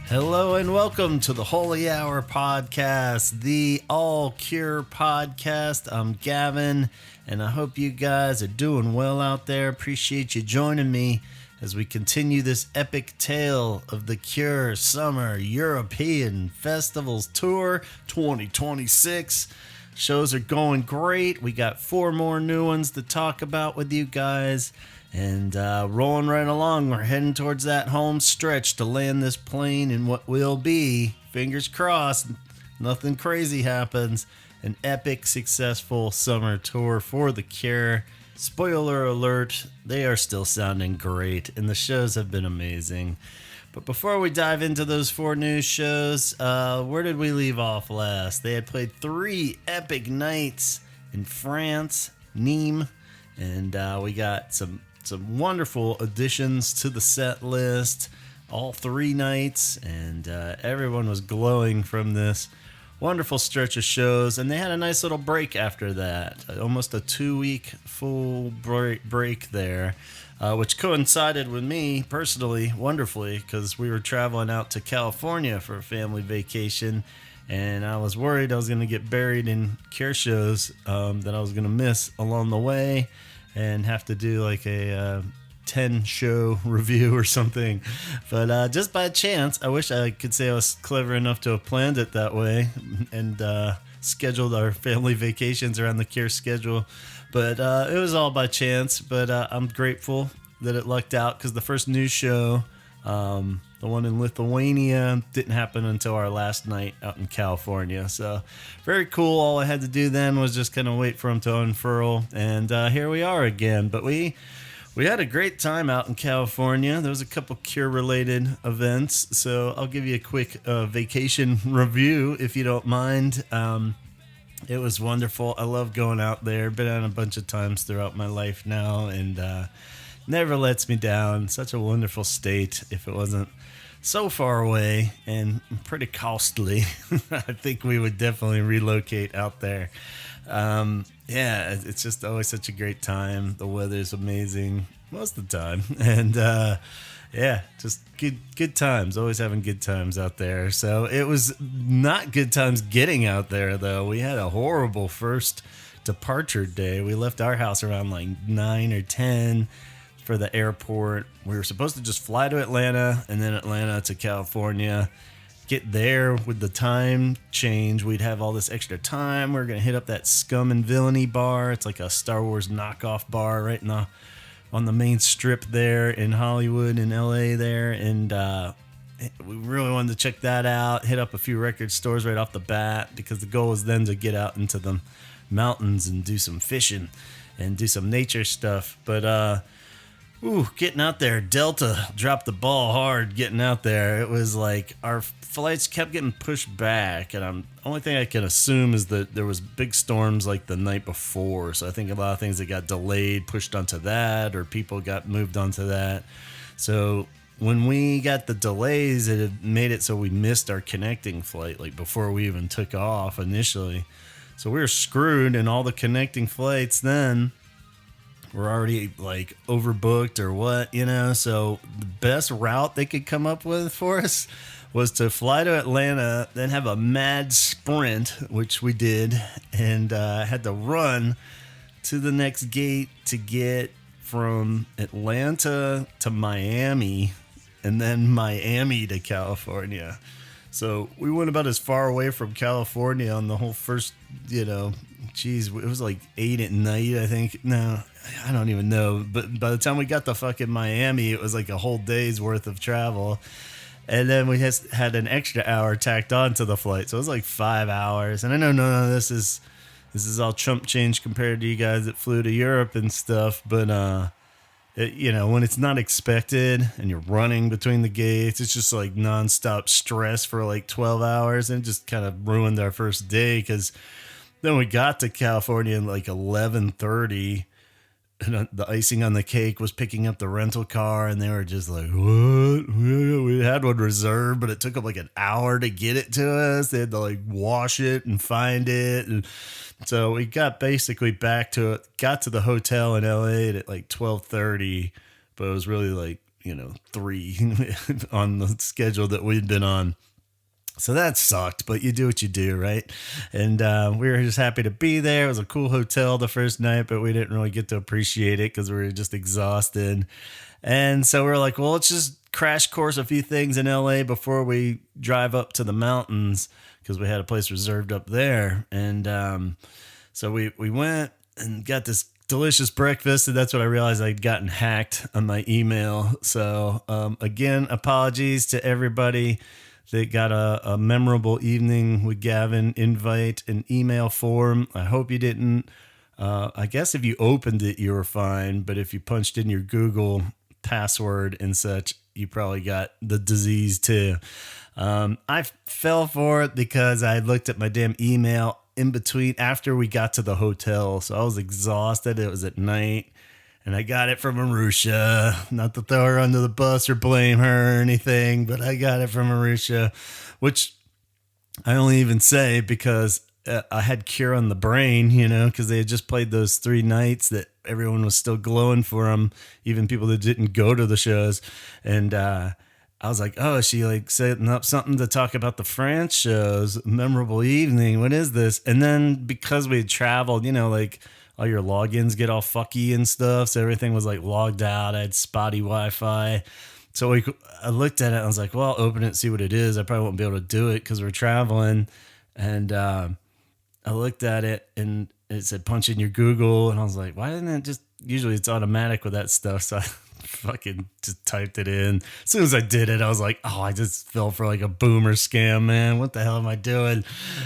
Hello and welcome to the Holy Hour podcast, the All Cure podcast. I'm Gavin, and I hope you guys are doing well out there. Appreciate you joining me as we continue this epic tale of the Cure Summer European Festivals Tour 2026. Shows are going great. We got 4 more new ones to talk about with you guys. And rolling right along, we're heading towards that home stretch to land this plane in what will be, fingers crossed, nothing crazy happens, an epic, successful summer tour for The Cure. Spoiler alert, they are still sounding great, and the shows have been amazing. But before we dive into those 4 news shows, where did we leave off last? They had played 3 epic nights in France, Nîmes, and we got some wonderful additions to the set list, all 3 nights, and everyone was glowing from this wonderful stretch of shows, and they had a nice little break after that, almost a 2-week full break there, which coincided with me personally wonderfully because we were traveling out to California for a family vacation, and I was worried I was going to get buried in Cure shows that I was going to miss along the way and have to do like a 10 show review or something. But just by chance, I wish I could say I was clever enough to have planned it that way and scheduled our family vacations around the Cure schedule. But it was all by chance. But I'm grateful that it lucked out because the first news show, the one in Lithuania, didn't happen until our last night out in California. So very cool. All I had to do then was just kind of wait for them to unfurl. And here we are again. But we had a great time out in California. There was a couple Cure-related events. So I'll give you a quick vacation review, if you don't mind. It was wonderful. I love going out there. Been out a bunch of times throughout my life now. And never lets me down. Such a wonderful state. If it wasn't so far away and pretty costly, I think we would definitely relocate out there. Yeah, it's just always such a great time. The weather's amazing most of the time. And yeah, just good times. Always having good times out there. So it was not good times getting out there, though. We had a horrible first departure day. We left our house around like 9 or 10 for the airport. We were supposed to just fly to Atlanta and then Atlanta to California. Get there with the time change. We'd have all this extra time. We were going to hit up that Scum and Villainy bar. It's like a Star Wars knockoff bar right on the main strip there in Hollywood in LA there. And we really wanted to check that out. Hit up a few record stores right off the bat because the goal was then to get out into the mountains and do some fishing and do some nature stuff. But getting out there, Delta dropped the ball hard getting out there. It was like our flights kept getting pushed back, and only thing I can assume is that there was big storms like the night before. So I think a lot of things that got delayed, pushed onto that, or people got moved onto that. So when we got the delays, it had made it so we missed our connecting flight, like before we even took off initially. So we were screwed, and all the connecting flights then we're already like overbooked or what, so the best route they could come up with for us was to fly to Atlanta, then have a mad sprint, which we did, and had to run to the next gate to get from Atlanta to Miami and then Miami to California. So we went about as far away from California on the whole first, it was like 8 at night, I think. No, I don't even know. But by the time we got to fucking Miami, it was like a whole day's worth of travel. And then we just had an extra hour tacked on to the flight. So it was like 5 hours. And I know none of this is all chump change compared to you guys that flew to Europe and stuff. But, when it's not expected and you're running between the gates, it's just like nonstop stress for like 12 hours. And it just kind of ruined our first day because then we got to California at like 11:30, and the icing on the cake was picking up the rental car, and they were just like, what? We had one reserved, but it took them like an hour to get it to us. They had to like wash it and find it. And so we got basically got to the hotel in LA at like 12:30, but it was really like, 3 on the schedule that we'd been on. So that sucked, but you do what you do, right? And we were just happy to be there. It was a cool hotel the first night, but we didn't really get to appreciate it because we were just exhausted. And so we were like, well, let's just crash course a few things in LA before we drive up to the mountains, because we had a place reserved up there. And so we went and got this delicious breakfast, and that's what I realized I'd gotten hacked on my email. So again, apologies to everybody that got a memorable evening with Gavin invite and email form. I hope you didn't. I guess if you opened it, you were fine. But if you punched in your Google password and such, you probably got the disease too. I fell for it because I looked at my damn email in between after we got to the hotel. So I was exhausted. It was at night. And I got it from Marusha, not to throw her under the bus or blame her or anything, but I got it from Marusha, which I only even say because I had cure on the brain, because they had just played those 3 nights that everyone was still glowing for them, even people that didn't go to the shows. And I was like, oh, is she like setting up something to talk about the France shows? Memorable evening. What is this? And then because we had traveled, like, all your logins get all fucky and stuff. So everything was like logged out. I had spotty Wi-Fi. So I looked at it and I was like, well, I'll open it and see what it is. I probably won't be able to do it because we're traveling. And I looked at it and it said punch in your Google. And I was like, why didn't it just, usually it's automatic with that stuff. So I fucking just typed it in. As soon as I did it, I was like, oh, I just fell for like a boomer scam, man. What the hell am I doing?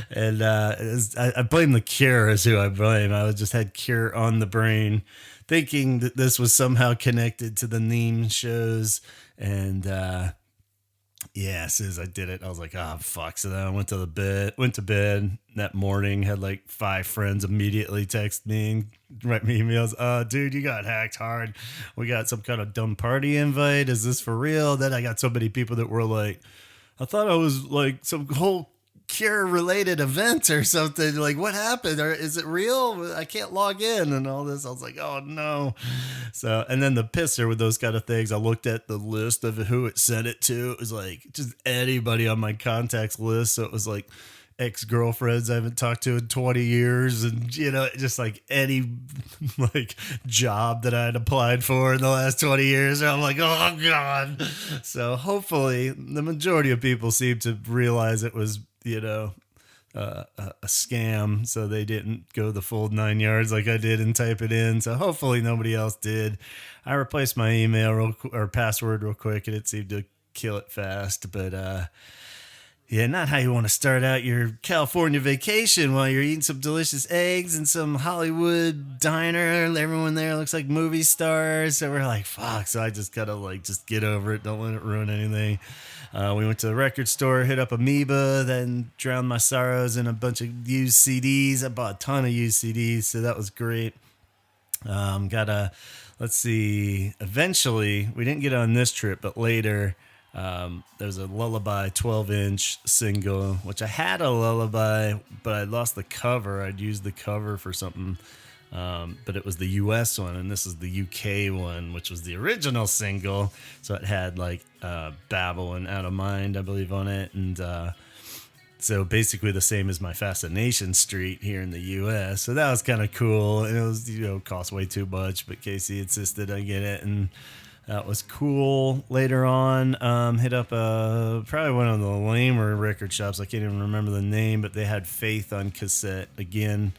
And I blame the cure is who I blame. I just had cure on the brain, thinking that this was somehow connected to the Neem shows. And yeah, as soon as I did it, I was like, oh, fuck. So then I went to bed that morning, had like 5 friends immediately text me and write me emails. Dude, you got hacked hard. We got some kind of dumb party invite. Is this for real? Then I got so many people that were like, I thought I was like some whole cure related event or something. Like, what happened? Or is it real? I can't log in and all this. I was like, oh no. So, and then the pisser with those kind of things, I looked at the list of who it sent it to. It was like just anybody on my contacts list. So it was like ex-girlfriends I haven't talked to in 20 years, and just like any like job that I had applied for in the last 20 years. And I'm like, oh god. So hopefully the majority of people seem to realize it was a scam, so they didn't go the full 9 yards like I did and type it in. So hopefully nobody else did. I replaced my email or password real quick, and it seemed to kill it fast. But yeah, not how you want to start out your California vacation while you're eating some delicious eggs in some Hollywood diner. Everyone there looks like movie stars. So we're like, fuck. So I just gotta just get over it. Don't let it ruin anything. We went to the record store, hit up Amoeba, then drowned my sorrows in a bunch of used CDs. I bought a ton of used CDs, so that was great. Let's see, eventually, we didn't get on this trip, but later, there was a Lullaby 12-inch single, which I had a Lullaby, but I lost the cover. I'd used the cover for something, but it was the US one, and this is the UK one, which was the original single. So it had Babel and Out of Mind, I believe, on it. And so basically the same as my Fascination Street here in the US. So that was kind of cool. And it was, cost way too much, but Casey insisted I get it. And that was cool. Later on, hit up probably one of the lamer record shops. I can't even remember the name, but they had Faith on cassette. Again,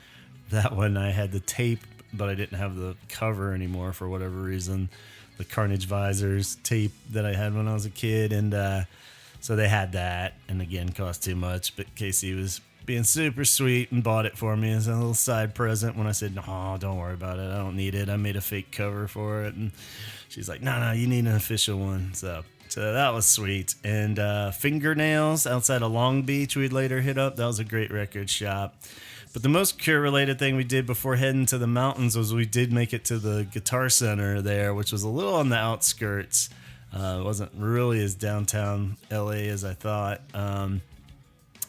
that one I had the tape, but I didn't have the cover anymore for whatever reason. The Carnage Visors tape that I had when I was a kid. And so they had that, and again, cost too much. But Casey was being super sweet and bought it for me as a little side present when I said, no, don't worry about it. I don't need it. I made a fake cover for it. And she's like, no, you need an official one. So that was sweet. And Fingernails outside of Long Beach we'd later hit up. That was a great record shop. But the most Cure-related thing we did before heading to the mountains was we did make it to the Guitar Center there, which was a little on the outskirts. It wasn't really as downtown LA as I thought.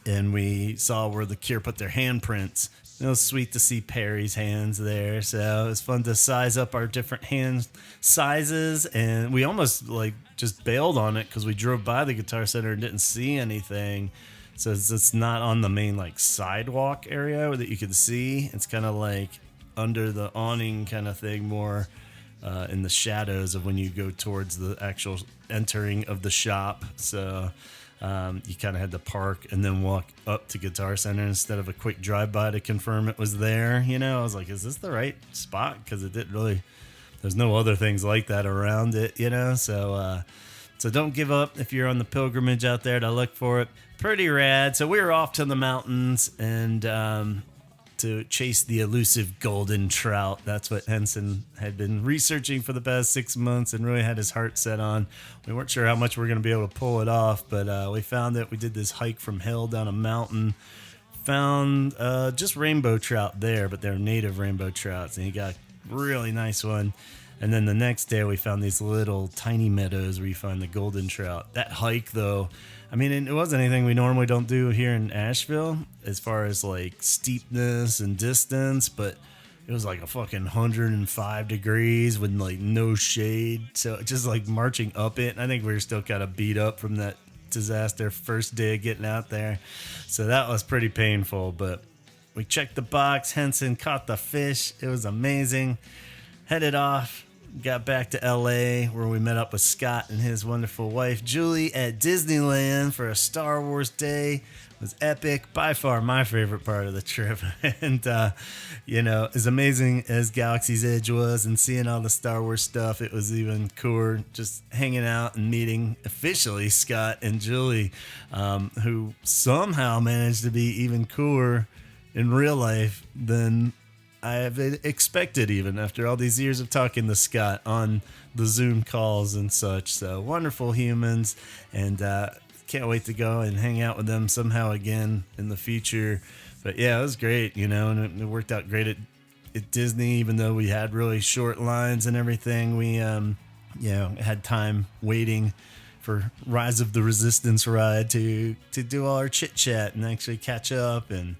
And we saw where the Cure put their handprints It was sweet to see Perry's hands there. So it was fun to size up our different hand sizes. And we almost like just bailed on it because we drove by the Guitar Center and didn't see anything. So it's not on the main like sidewalk area that you can see. It's kind of like under the awning kind of thing, more in the shadows of when you go towards the actual entering of the shop. So you kind of had to park and then walk up to Guitar Center instead of a quick drive-by to confirm it was there. You know, I was like, is this the right spot? Because it didn't really, there's no other things like that around it, you know? So don't give up if you're on the pilgrimage out there to look for it. Pretty rad. So we were off to the mountains and to chase the elusive golden trout. That's what Henson had been researching for the past 6 months and really had his heart set on. We weren't sure how much we were going to be able to pull it off, but we found it. We did this hike from hill down a mountain. Found just rainbow trout there, but they're native rainbow trouts, and he got a really nice one. And then the next day we found these little tiny meadows where you find the golden trout. That hike, though, I mean, it wasn't anything we normally don't do here in Asheville as far as like steepness and distance, but it was like a fucking 105 degrees with like no shade. So just like marching up it, I think we were still kind of beat up from that disaster first day of getting out there. So that was pretty painful, but we checked the box. Henson caught the fish. It was amazing. Headed off, got back to LA where we met up with Scott and his wonderful wife Julie at Disneyland for a Star Wars day. It was epic, by far my favorite part of the trip. And you know, as amazing as Galaxy's Edge was and seeing all the Star Wars stuff, it was even cooler just hanging out and meeting officially Scott and Julie, who somehow managed to be even cooler in real life than I have expected, even after all these years of talking to Scott on the Zoom calls and such. So wonderful humans, and can't wait to go and hang out with them somehow again in the future. But yeah, it was great, you know, and it worked out great at Disney, even though we had really short lines and everything. We, had time waiting for Rise of the Resistance ride to do all our chit chat and actually catch up and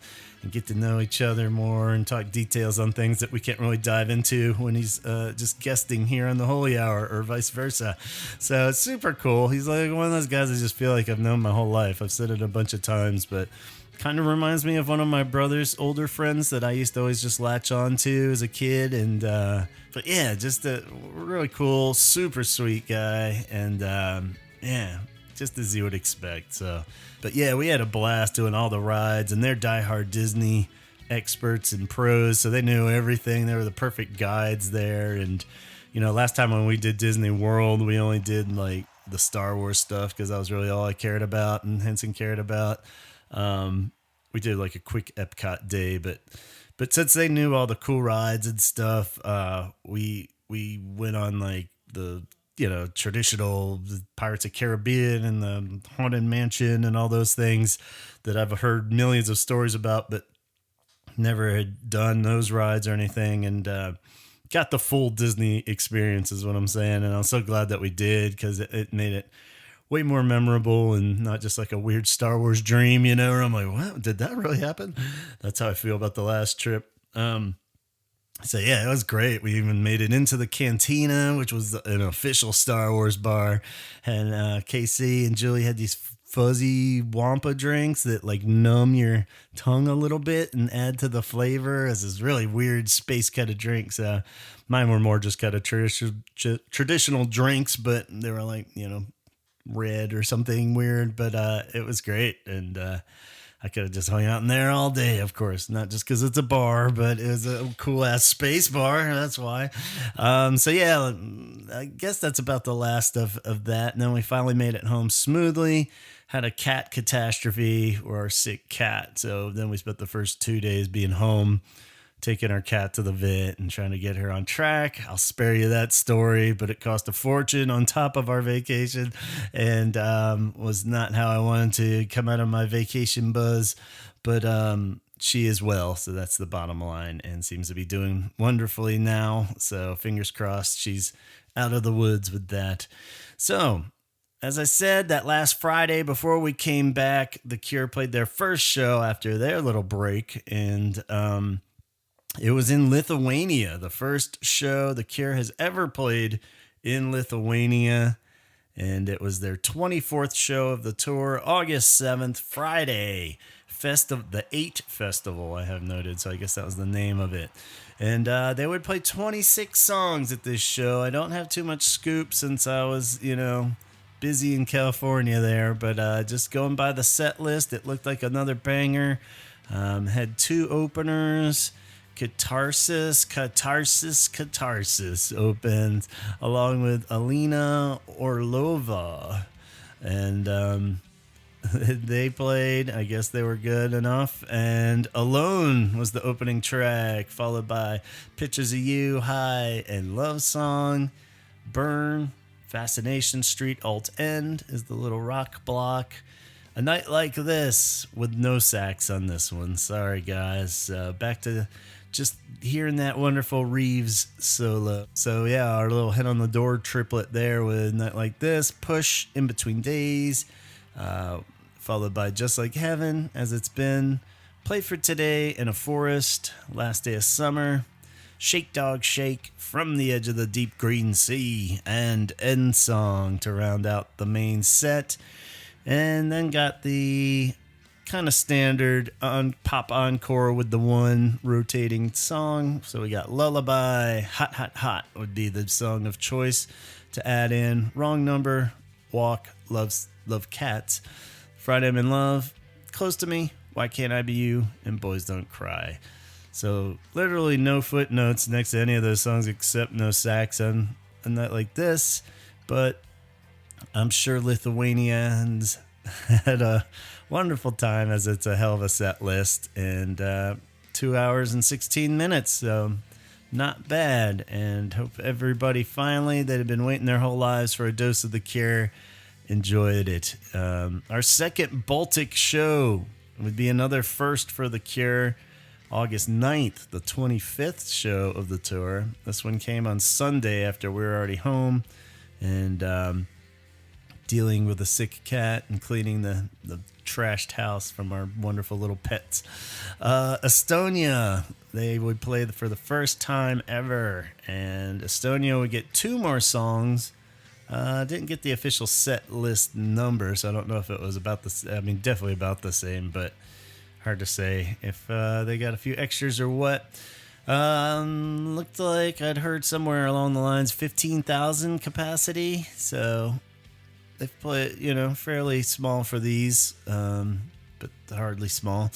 get to know each other more and talk details on things that we can't really dive into when he's just guesting here on the Holy Hour or vice versa. So it's super cool. He's like one of those guys I just feel like I've known my whole life. I've said it a bunch of times, but kind of reminds me of one of my brother's older friends that I used to always just latch on to as a kid. And but yeah, just a really cool, super sweet guy. And just as you would expect. So, but yeah, we had a blast doing all the rides, and they're diehard Disney experts and pros, so they knew everything. They were the perfect guides there. And you know, last time when we did Disney World, we only did like the Star Wars stuff because that was really all I cared about and Henson cared about. We did like a quick Epcot day, but since they knew all the cool rides and stuff, we went on like the traditional Pirates of Caribbean and the Haunted Mansion and all those things that I've heard millions of stories about, but never had done those rides or anything. And got the full Disney experience is what I'm saying. And I'm so glad that we did, because it made it way more memorable and not just like a weird Star Wars dream, where I'm like, what? Did that really happen? That's how I feel about the last trip. So yeah, it was great. We even made it into the cantina, which was an official Star Wars bar. And Casey and Julie had these fuzzy Wampa drinks that like numb your tongue a little bit and add to the flavor as this really weird space kind of drinks. Mine were more just kind of traditional drinks, but they were like, red or something weird. But it was great. And I could have just hung out in there all day, of course, not just because it's a bar, but it was a cool ass space bar. That's why. So yeah, I guess that's about the last of that. And then we finally made it home smoothly, had a cat catastrophe or our sick cat. So then we spent the first 2 days being home, taking our cat to the vet and trying to get her on track. I'll spare you that story, but it cost a fortune on top of our vacation and was not how I wanted to come out of my vacation buzz. But she is well, so that's the bottom line, and seems to be doing wonderfully now. So fingers crossed she's out of the woods with that. So as I said, that last Friday before we came back, The Cure played their first show after their little break, and it was in Lithuania, the first show The Cure has ever played in Lithuania. And it was their 24th show of the tour, August 7th, Friday. The 8 Festival, I have noted, so I guess that was the name of it. And they would play 26 songs at this show. I don't have too much scoop since I was, busy in California there, but just going by the set list, it looked like another banger. Had 2 openers. Catharsis opened along with Alina Orlova, and they played. I guess they were good enough, and Alone was the opening track, followed by Pictures of You, High, and Love Song. Burn, Fascination Street, Alt End is the little rock block. A Night Like This with no sax on this one. Sorry, guys. Back to just hearing that wonderful Reeves solo. So, yeah, our little Head on the Door triplet there with Night Like This. Push, In Between Days. Followed by Just Like Heaven, As It's Been. Play for Today in a Forest. Last Day of Summer. Shake Dog Shake, From the Edge of the Deep Green Sea. And End Song to round out the main set. And then got the kind of standard pop encore with the one rotating song. So we got Lullaby, Hot Hot Hot would be the song of choice to add in. Wrong Number, Walk, Love Cats, Friday I'm in Love, Close to Me, Why Can't I Be You, and Boys Don't Cry. So literally no footnotes next to any of those songs except no sax on A Night Like This. But I'm sure Lithuanians had a wonderful time, as it's a hell of a set list, and 2 hours and 16 minutes, so not bad. And hope everybody finally, that had been waiting their whole lives for a dose of The Cure, enjoyed it. Our second Baltic show would be another first for The Cure. August 9th, the 25th show of the tour. This one came on Sunday after we were already home, and dealing with a sick cat and cleaning the trashed house from our wonderful little pets. Estonia, they would play for the first time ever, and Estonia would get 2 more songs. Didn't get the official set list number, so I don't know if it was about definitely about the same, but hard to say if they got a few extras or what. Looked like I'd heard somewhere along the lines 15,000 capacity, so they've played, fairly small for these, but hardly small.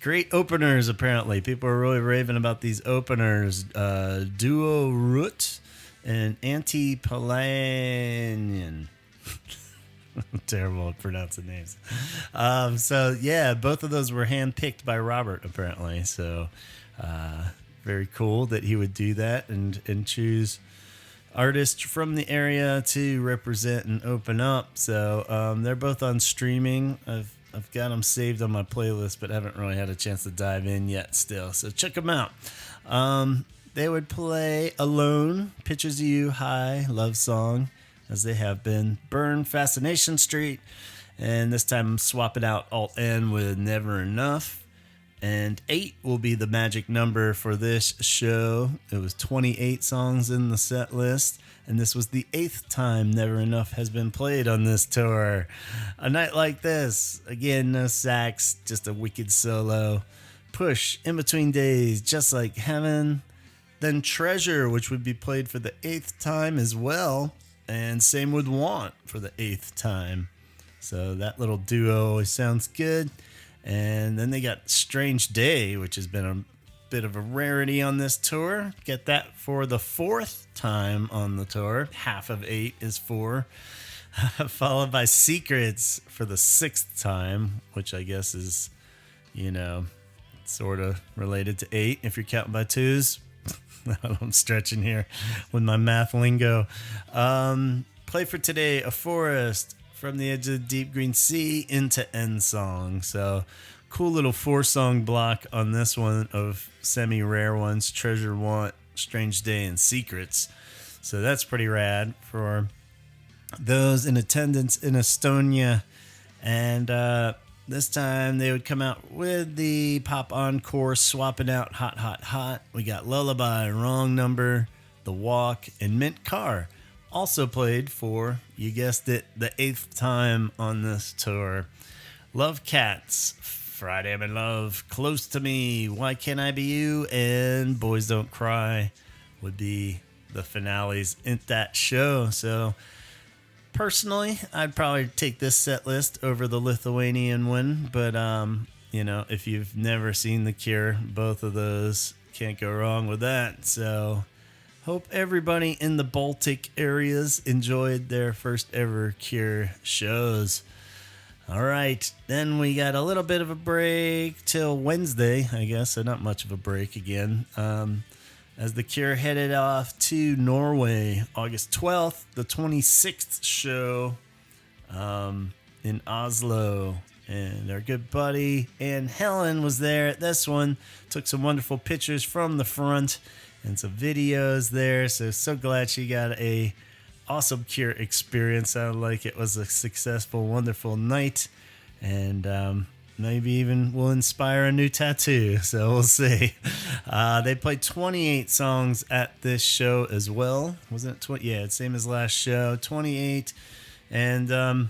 Great openers, apparently. People are really raving about these openers. Duo Root and Antipalanian. Terrible at pronouncing names. So, yeah, both of those were handpicked by Robert, apparently. So, very cool that he would do that and choose artists from the area to represent and open up. So they're both on streaming. I've got them saved on my playlist, but haven't really had a chance to dive in yet still. So check them out. They would play Alone, Pictures of You, High, Love Song, as they have been. Burn, Fascination Street. And this time I'm swapping out Alt N with Never Enough. And 8 will be the magic number for this show. It was 28 songs in the set list, and this was the 8th time Never Enough has been played on this tour. A Night Like This, again, no sax, just a wicked solo. Push, In Between Days, Just Like Heaven. Then Treasure, which would be played for the 8th time as well, and same with Want for the 8th time. So that little duo always sounds good. And then they got Strange Day, which has been a bit of a rarity on this tour. Get that for the 4th time on the tour. Half of 8 is 4. Followed by Secrets for the 6th time, which I guess is, sort of related to 8 if you're counting by 2s. I'm stretching here with my math lingo. Play for Today, A Forest, From the Edge of the Deep Green Sea into End Song. So cool little 4-song block on this one of semi-rare ones. Treasure, Want, Strange Day, and Secrets. So that's pretty rad for those in attendance in Estonia. And this time they would come out with the pop encore, swapping out Hot, Hot, Hot. We got Lullaby, Wrong Number, The Walk, and Mint Car. Also played for, you guessed it, the 8th time on this tour. Love Cats, Friday I'm in Love, Close to Me, Why Can't I Be You, and Boys Don't Cry would be the finales in that show. So personally, I'd probably take this set list over the Lithuanian one, but if you've never seen The Cure, both of those, can't go wrong with that. So hope everybody in the Baltic areas enjoyed their first ever Cure shows. All right, then we got a little bit of a break till Wednesday, I guess, so not much of a break again. As The Cure headed off to Norway, August 12th, the 26th show in Oslo. And our good buddy Ann Helen was there at this one. Took some wonderful pictures from the front and some videos there. So glad she got a awesome Cure experience. Sounded like it was a successful, wonderful night. And maybe even will inspire a new tattoo. So we'll see. They played 28 songs at this show as well. Wasn't it 20? Yeah, same as last show. 28. And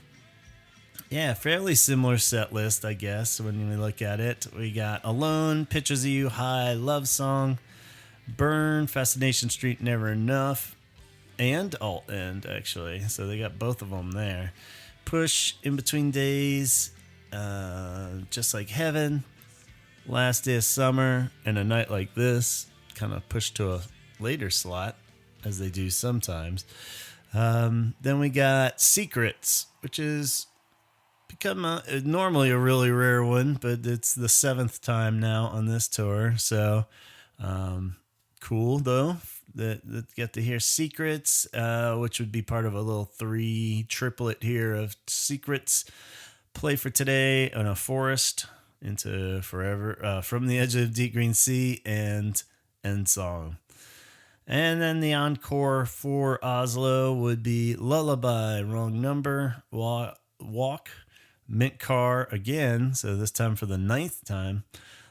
fairly similar set list, I guess, when we look at it. We got Alone, Pictures of You, High, Love Song, Burn, Fascination Street, Never Enough, and Alt End, actually. So they got both of them there. Push, In Between Days, Just Like Heaven, Last Day of Summer, and A Night Like This, kind of pushed to a later slot, as they do sometimes. Then we got Secrets, which is become normally a really rare one, but it's the 7th time now on this tour. So cool, though, that get to hear Secrets, which would be part of a little 3 triplet here of Secrets. Play for Today, on a Forest, Into Forever, From the Edge of Deep Green Sea, and End Song. And then the encore for Oslo would be Lullaby, Wrong Number, Walk, Mint Car again, so this time for the 9th time,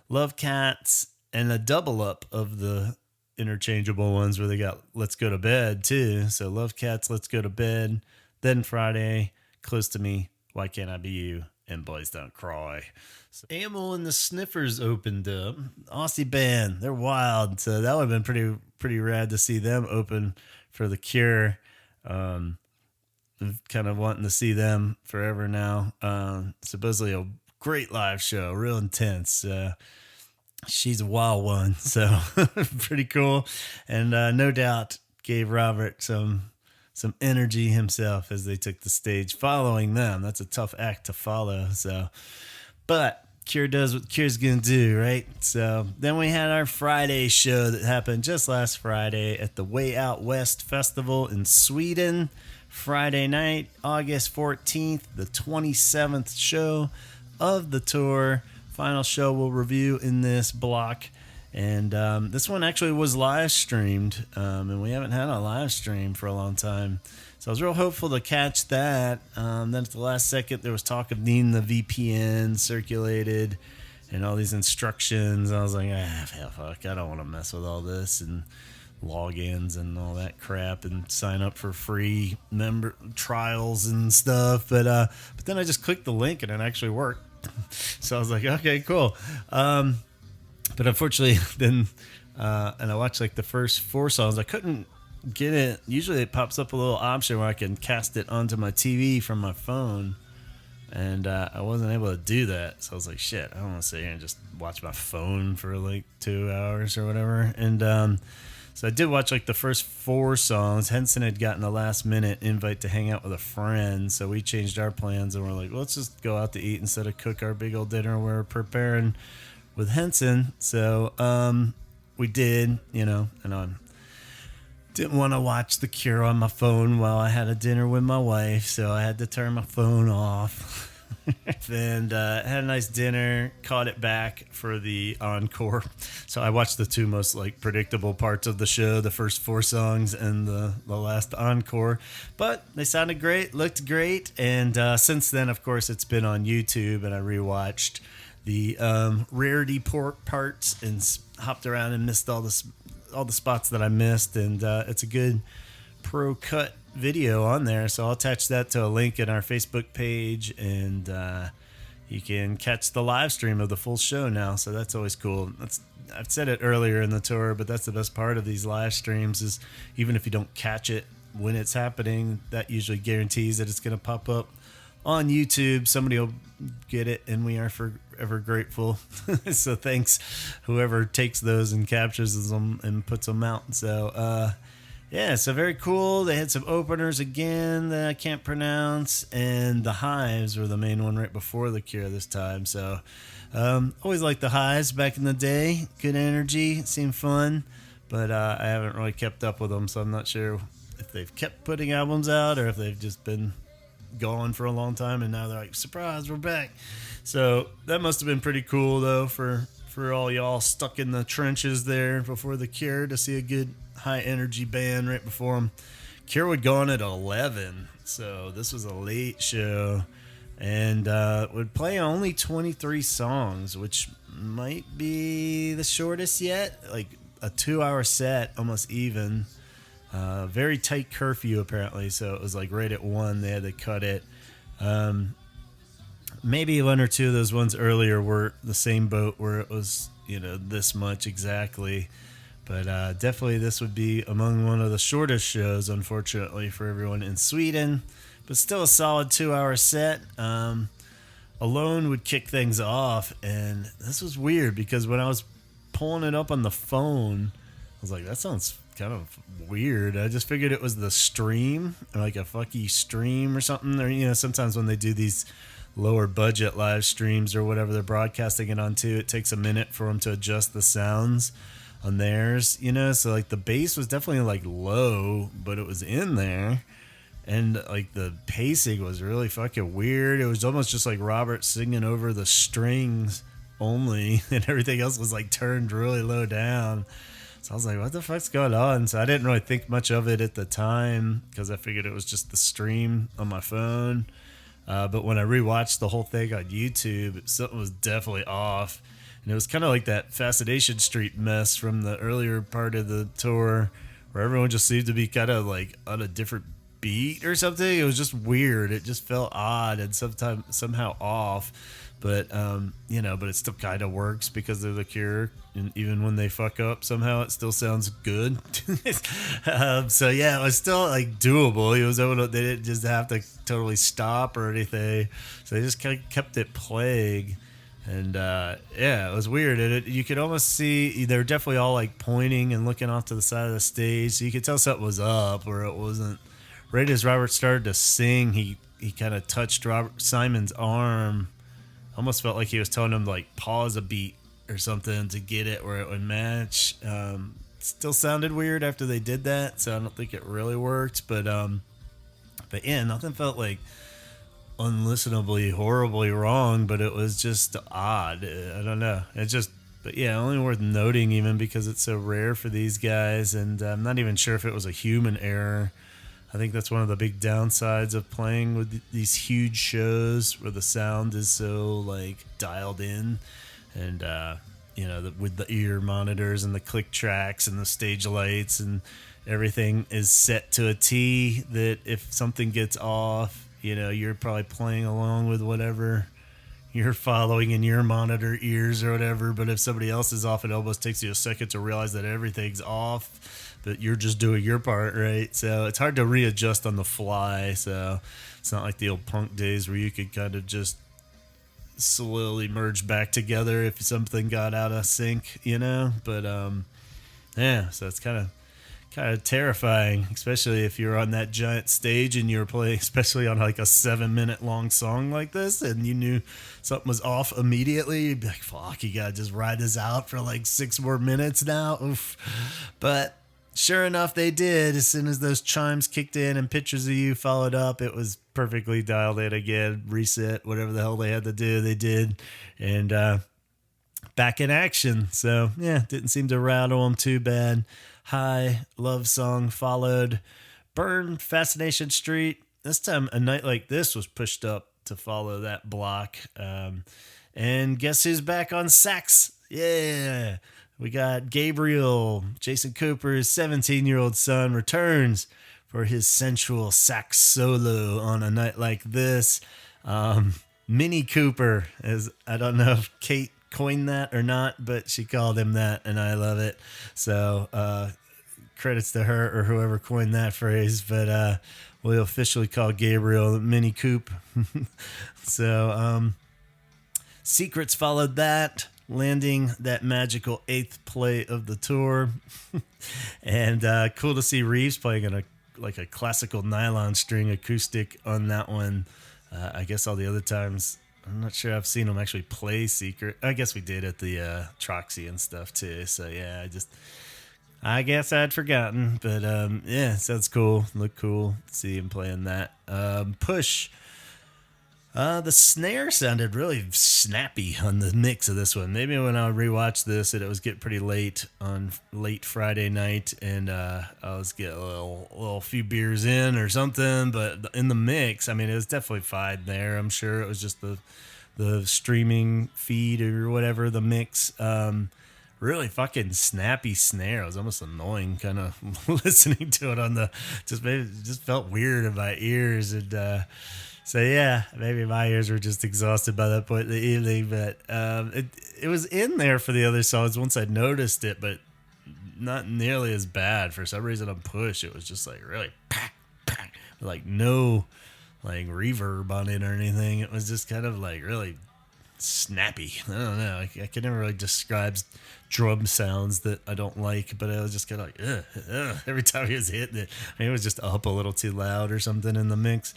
Love Cats, and a double up of the interchangeable ones where they got Let's Go to Bed too. So Love Cats, Let's Go to Bed, then Friday, Close to Me, Why Can't I Be You, and Boys Don't Cry. So Amel and the Sniffers opened up. Aussie band, they're wild. So that would have been pretty rad to see them open for The Cure. Kind of wanting to see them forever now. Supposedly a great live show, real intense. She's a wild one, so pretty cool. And no doubt gave Robert some energy himself as they took the stage following them. That's a tough act to follow. So, but Cure does what Cure's gonna do, right? So then we had our Friday show that happened just last Friday at the Way Out West Festival in Sweden. Friday night, August 14th, the 27th show of the tour. Final show we'll review in this block. And this one actually was live streamed, and we haven't had a live stream for a long time. So I was real hopeful to catch that. Then at the last second, there was talk of needing the VPN circulated and all these instructions. I was like, fuck, I don't want to mess with all this and logins and all that crap and sign up for free member trials and stuff. But then I just clicked the link and it actually worked. So I was like, okay, cool. But unfortunately, then, and I watched like the first 4 songs. I couldn't get it. Usually it pops up a little option where I can cast it onto my TV from my phone. And I wasn't able to do that. So I was like, shit, I don't want to sit here and just watch my phone for like 2 hours or whatever. And so I did watch like the first 4 songs. Henson had gotten a last minute invite to hang out with a friend. So we changed our plans and we're like, well, let's just go out to eat instead of cook our big old dinner we're preparing with Henson. So we did, and I didn't want to watch The Cure on my phone while I had a dinner with my wife. So I had to turn my phone off. And had a nice dinner, caught it back for the encore. So I watched the two most like predictable parts of the show, the first four songs and the last encore. But they sounded great, looked great, and since then, of course, it's been on YouTube, and I rewatched the rarity parts and hopped around and missed all the spots that I missed, and it's a good pro cut video on there, so I'll attach that to a link in our Facebook page, and you can catch the live stream of the full show now, so that's always cool. I've said it earlier in the tour, but that's the best part of these live streams is even if you don't catch it when it's happening, that usually guarantees that it's going to pop up on YouTube. Somebody will get it, and we are forever grateful. So thanks whoever takes those and captures them and puts them out. So yeah, so very cool. They had some openers again that I can't pronounce, and the Hives were the main one right before the Cure this time. So always liked the Hives back in the day. Good energy, seemed fun, but I haven't really kept up with them, so I'm not sure if they've kept putting albums out or if they've just been gone for a long time and now they're like, surprise, we're back. So that must have been pretty cool though for all y'all stuck in the trenches there before the Cure to see a good high energy band right before them. Cure would go on at 11, so this was a late show, and would play only 23 songs, which might be the shortest yet, like a 2-hour set, almost even. Very tight curfew apparently, so it was like right at 1 they had to cut it. Maybe one or two of those ones earlier were the same boat where it was, this much exactly. But definitely this would be among one of the shortest shows, unfortunately, for everyone in Sweden. But still a solid 2-hour set. Alone would kick things off. And this was weird because when I was pulling it up on the phone, I was like, that sounds kind of weird. I just figured it was the stream, or like a fucky stream or something. Or, sometimes when they do these lower budget live streams or whatever they're broadcasting it onto, it takes a minute for them to adjust the sounds on theirs, so like the bass was definitely like low, but it was in there, and like the pacing was really fucking weird. It was almost just like Robert singing over the strings only, and everything else was like turned really low down. So I was like, what the fuck's going on? So I didn't really think much of it at the time because I figured it was just the stream on my phone. But when I rewatched the whole thing on YouTube, something was definitely off. And it was kind of like that Fascination Street mess from the earlier part of the tour where everyone just seemed to be kind of like on a different beat or something. It was just weird. It just felt odd and somehow off. But, but it still kind of works because they're the Cure. And even when they fuck up, somehow it still sounds good. So, yeah, it was still like doable. They didn't just have to totally stop or anything. So they just kind of kept it playing. And, it was weird. And you could almost see they're definitely all like pointing and looking off to the side of the stage. So you could tell something was up or it wasn't. Right as Robert started to sing, he kind of touched Simon's arm. Almost felt like he was telling him to like pause a beat or something to get it where it would match. Still sounded weird after they did that, so I don't think it really worked. But yeah, nothing felt like unlistenably horribly wrong, but it was just odd. I don't know. But yeah, only worth noting even because it's so rare for these guys, and I'm not even sure if it was a human error. I think that's one of the big downsides of playing with these huge shows where the sound is so like dialed in, and with the ear monitors and the click tracks and the stage lights and everything is set to a T that if something gets off, you're probably playing along with whatever you're following in your monitor ears or whatever. But if somebody else is off, it almost takes you a second to realize that everything's off, but you're just doing your part, right? So it's hard to readjust on the fly. So it's not like the old punk days where you could kind of just slowly merge back together if something got out of sync, But so it's kind of terrifying, especially if you're on that giant stage and you're playing, especially on like a 7-minute long song like this, and you knew something was off immediately. You'd be like, fuck, you gotta just ride this out for like 6 more minutes now. Oof. But sure enough, they did. As soon as those chimes kicked in and pictures of you followed up, it was perfectly dialed in again. Reset, whatever the hell they had to do, they did. And back in action. So, yeah, didn't seem to rattle them too bad. Hi, Love Song followed. Burn, Fascination Street. This time, A Night Like This was pushed up to follow that block. And guess who's back on sax? Yeah. We got Gabriel, Jason Cooper's 17-year-old son, returns for his sensual sax solo on A Night Like This. Mini Cooper, as I don't know if Kate coined that or not, but she called him that, and I love it. So credits to her or whoever coined that phrase, but we'll officially call Gabriel Mini Coop. So Secrets followed that, landing that magical 8th play of the tour. And cool to see Reeves playing on a classical nylon string acoustic on that one. I guess all the other times, I'm not sure I've seen him actually play Secret. I guess we did at the Troxy and stuff too. So yeah, I guess I'd forgotten. But yeah, sounds cool. Look cool. See him playing that. Push. The snare sounded really snappy on the mix of this one. Maybe when I rewatched this, it was getting pretty late on late Friday night, and I was getting a little few beers in or something. But in the mix, I mean, it was definitely fine there. I'm sure it was just the streaming feed or whatever, the mix. Really fucking snappy snare. It was almost annoying kind of listening to it on the, just felt weird in my ears. And so yeah, maybe my ears were just exhausted by that point in the evening, but it was in there for the other songs once I noticed it, but not nearly as bad. For some reason on Push, it was just like really like no like reverb on it or anything. It was just kind of like really snappy. I don't know. I can never really describe drum sounds that I don't like, but I was just kind of like every time he was hitting it. I mean, it was just up a little too loud or something in the mix.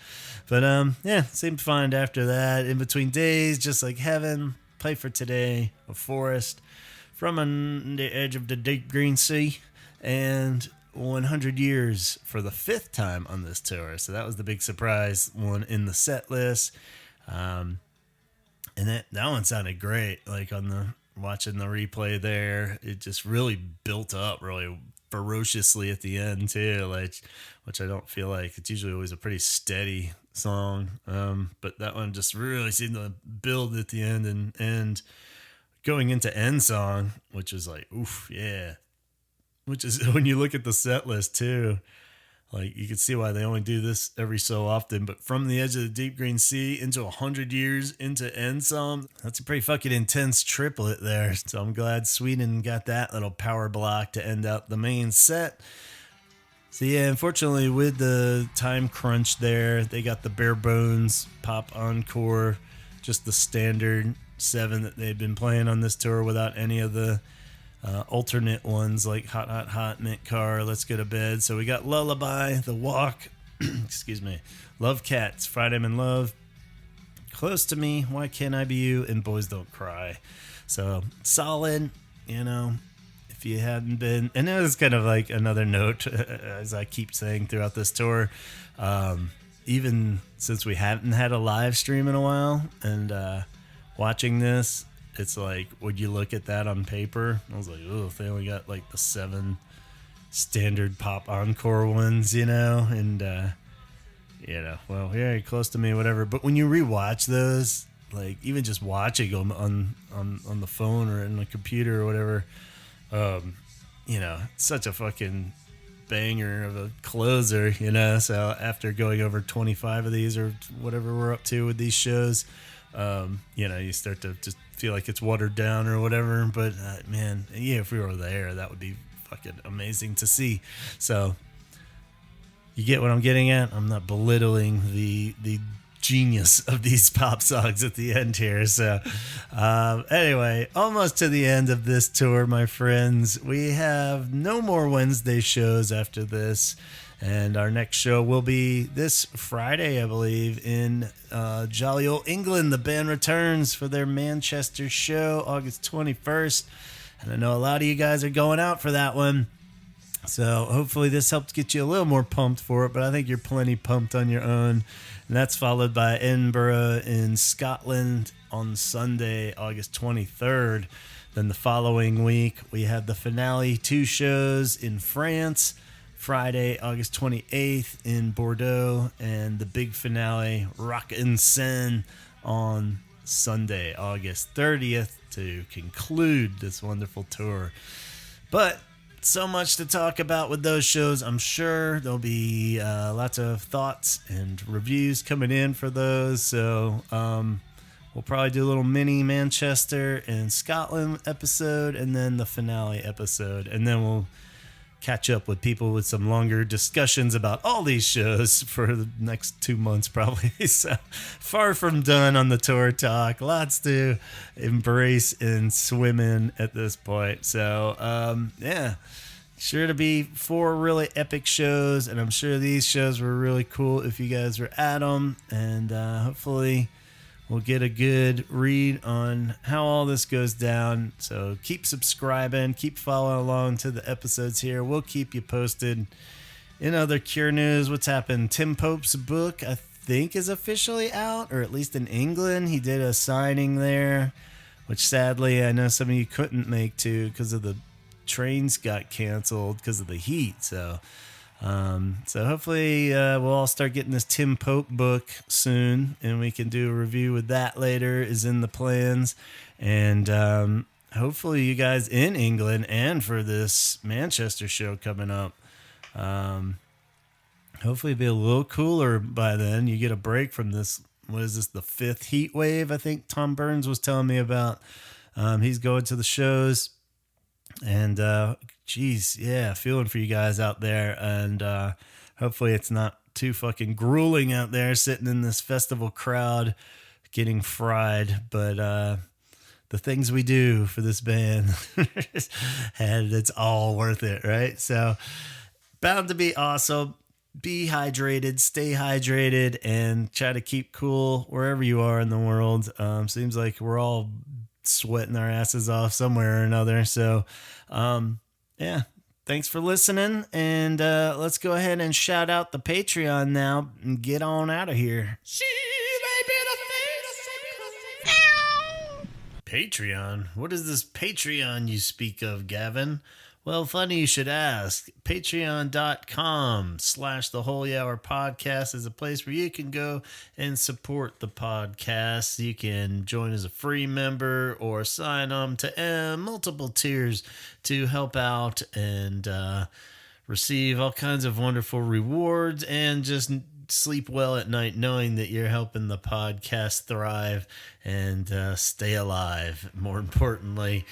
But yeah, seemed fine after that. In Between Days, Just Like Heaven, Play for Today, A Forest, From on the Edge of the Deep Green Sea, and 100 Years for the 5th time on this tour. So that was the big surprise one in the set list. And that one sounded great. Like watching the replay there, it just really built up really ferociously at the end too. Like, which I don't feel like it's usually always a pretty steady song. But that one just really seemed to build at the end and going into End Song, which is like, oof, yeah. Which is when you look at the set list too. Like, you can see why they only do this every so often, but From the Edge of the Deep Green Sea into 100 Years into End Song, that's a pretty fucking intense triplet there. So I'm glad Sweden got that little power block to end out the main set. So yeah, unfortunately with the time crunch there, they got the bare bones pop encore, just the standard 7 that they've been playing on this tour without any of the alternate ones like Hot Hot Hot, Mint Car, Let's Go to Bed. So we got Lullaby, The Walk, excuse me, Love Cats, Friday I'm in Love, Close to Me, Why Can't I Be You, and Boys Don't Cry. So solid, you know, if you hadn't been, and it was kind of like another note, as I keep saying throughout this tour, even since we haven't had a live stream in a while, and watching this, it's like, would you look at that on paper? I was like, oh, they only got like the 7 standard pop encore ones, you know, and you know, well, yeah, Close to Me, whatever. But when you rewatch those, like even just watching them on the phone or in the computer or whatever, you know, it's such a fucking banger of a closer, you know. So after going over 25 of these or whatever we're up to with these shows, you know, you start to just feel like it's watered down or whatever. But man, yeah, if we were there, that would be fucking amazing to see. So you get what I'm getting at. I'm not belittling the genius of these pop songs at the end here. So anyway, almost to the end of this tour, my friends. We have no more Wednesday shows after this. And our next show will be this Friday, I believe, in jolly old England. The band returns for their Manchester show, August 21st. And I know a lot of you guys are going out for that one. So hopefully this helped get you a little more pumped for it, but I think you're plenty pumped on your own. And that's followed by Edinburgh in Scotland on Sunday, August 23rd. Then the following week, we have the finale 2 shows in France, Friday, August 28th in Bordeaux, and the big finale, Rock en Seine, on Sunday, August 30th, to conclude this wonderful tour. But so much to talk about with those shows. I'm sure there'll be lots of thoughts and reviews coming in for those. So we'll probably do a little mini Manchester and Scotland episode, and then the finale episode. And then we'll catch up with people with some longer discussions about all these shows for the next 2 months probably. So far from done on the tour talk. Lots to embrace and swim in at this point. So yeah, sure to be 4 really epic shows, and I'm sure these shows were really cool if you guys were at them. And hopefully we'll get a good read on how all this goes down. So keep subscribing, keep following along to the episodes here. We'll keep you posted. In other Cure news, what's happened? Tim Pope's book, I think, is officially out, or at least in England. He did a signing there, which sadly I know some of you couldn't make to because of the trains got canceled because of the heat. So hopefully we'll all start getting this Tim Pope book soon, and we can do a review with that later, is in the plans. And hopefully you guys in England and for this Manchester show coming up, hopefully it'll be a little cooler by then. You get a break from this, what is this, the 5th heat wave, I think Tom Burns was telling me about. He's going to the shows. And geez, yeah, feeling for you guys out there, and hopefully it's not too fucking grueling out there sitting in this festival crowd getting fried. But the things we do for this band, and it's all worth it, right? So bound to be awesome. Be hydrated, stay hydrated, and try to keep cool wherever you are in the world. Seems like we're all sweating our asses off somewhere or another. So yeah, thanks for listening, and let's go ahead and shout out the Patreon now and get on out of here. Patreon? What is this Patreon you speak of, Gavin? Well, funny you should ask. Patreon.com/The Holy Hour Podcast is a place where you can go and support the podcast. You can join as a free member or sign on to multiple tiers to help out and receive all kinds of wonderful rewards and just sleep well at night knowing that you're helping the podcast thrive and stay alive, more importantly.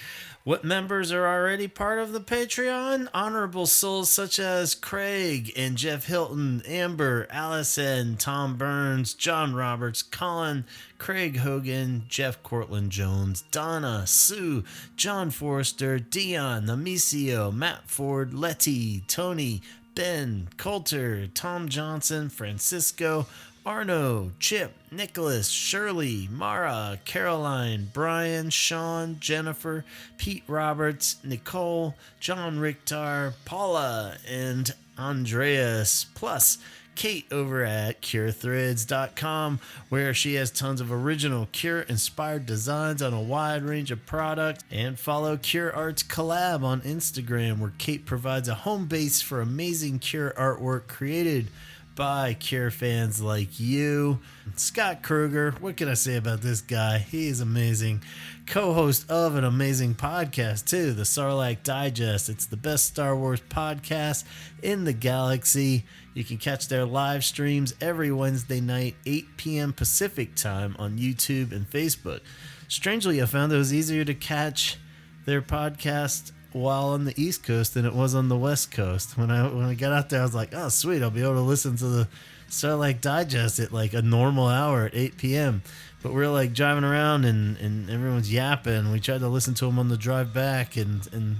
What members are already part of the Patreon? Honorable souls such as Craig and Jeff Hilton, Amber, Allison, Tom Burns, John Roberts, Colin, Craig Hogan, Jeff Cortland Jones, Donna, Sue, John Forrester, Dion, Amicio, Matt Ford, Letty, Tony, Ben, Coulter, Tom Johnson, Francisco, Arno, Chip, Nicholas, Shirley, Mara, Caroline, Brian, Sean, Jennifer, Pete Roberts, Nicole, John Richter, Paula, and Andreas, plus Kate over at CureThreads.com, where she has tons of original Cure-inspired designs on a wide range of products. And follow Cure Arts Collab on Instagram, where Kate provides a home base for amazing Cure artwork created by Cure fans like you. Scott Kruger, what can I say about this guy? He is amazing. Co-host of an amazing podcast too, the Sarlacc Digest. It's the best Star Wars podcast in the galaxy. You can catch their live streams every Wednesday night, 8 p.m. Pacific time on YouTube and Facebook. Strangely, I found it was easier to catch their podcast while on the East Coast than it was on the West Coast. When I got out there, I was like, oh, sweet, I'll be able to listen to the Starlight Digest at like a normal hour at 8 p.m. But we're like driving around and everyone's yapping. We tried to listen to them on the drive back, and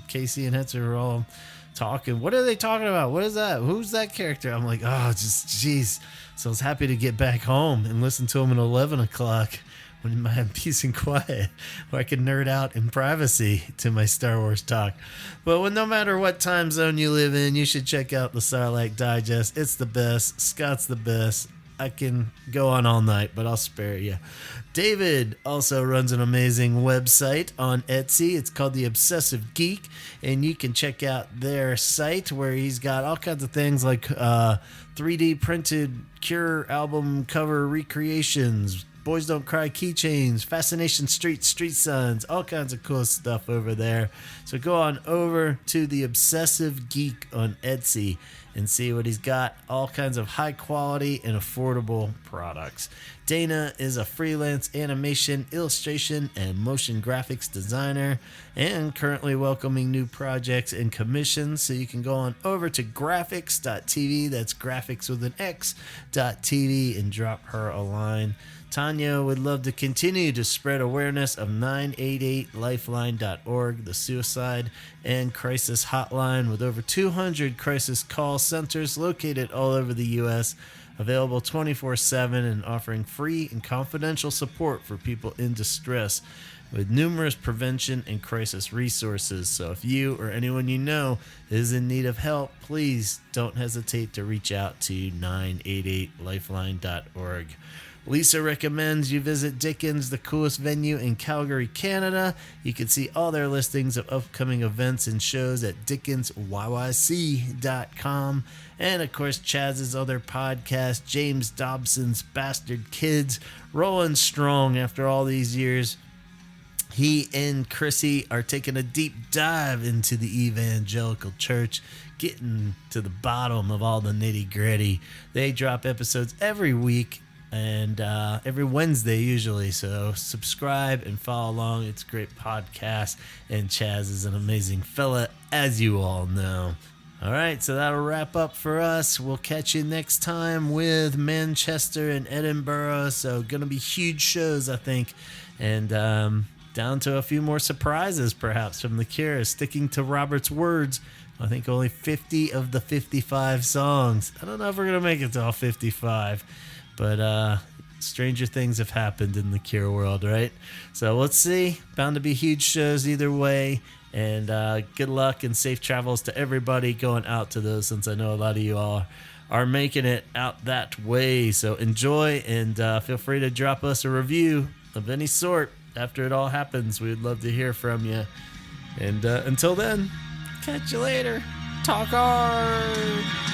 Casey and Hetzer were all talking. What are they talking about? What is that? Who's that character? I'm like, oh, just jeez. So I was happy to get back home and listen to them at 11 o'clock when I have peace and quiet, where I can nerd out in privacy to my Star Wars talk. But no matter what time zone you live in, you should check out the Sarlacc Digest. It's the best. Scott's the best. I can go on all night, but I'll spare you. David also runs an amazing website on Etsy. It's called The Obsessive Geek, and you can check out their site where he's got all kinds of things like 3D printed Cure album cover recreations, Boys Don't Cry keychains, Fascination Street street signs, all kinds of cool stuff over there. So go on over to The Obsessive Geek on Etsy and see what he's got. All kinds of high quality and affordable products. Dana is a freelance animation, illustration, and motion graphics designer, and currently welcoming new projects and commissions. So you can go on over to graphics.tv, that's graphics with an X.tv, and drop her a line. Tanya would love to continue to spread awareness of 988lifeline.org, the suicide and crisis hotline with over 200 crisis call centers located all over the U.S., available 24/7 and offering free and confidential support for people in distress with numerous prevention and crisis resources. So if you or anyone you know is in need of help, please don't hesitate to reach out to 988lifeline.org. Lisa recommends you visit Dickens, the coolest venue in Calgary, Canada. You can see all their listings of upcoming events and shows at dickensyyc.com. And of course, Chaz's other podcast, James Dobson's Bastard Kids, rolling strong after all these years. He and Chrissy are taking a deep dive into the evangelical church, getting to the bottom of all the nitty-gritty. They drop episodes every week, and every Wednesday usually, so subscribe and follow along. It's a great podcast, and Chaz is an amazing fella, as you all know. All right, so that'll wrap up for us. We'll catch you next time with Manchester and Edinburgh, so gonna be huge shows, I think, and down to a few more surprises perhaps from The Cure, sticking to Robert's words. I think only 50 of the 55 songs. I don't know if we're gonna make it to all 55, but stranger things have happened in the Cure world, right? So let's see. Bound to be huge shows either way. And good luck and safe travels to everybody going out to those, since I know a lot of you all are making it out that way. So enjoy, and feel free to drop us a review of any sort after it all happens. We would love to hear from you. And until then, catch you later. Talk hard.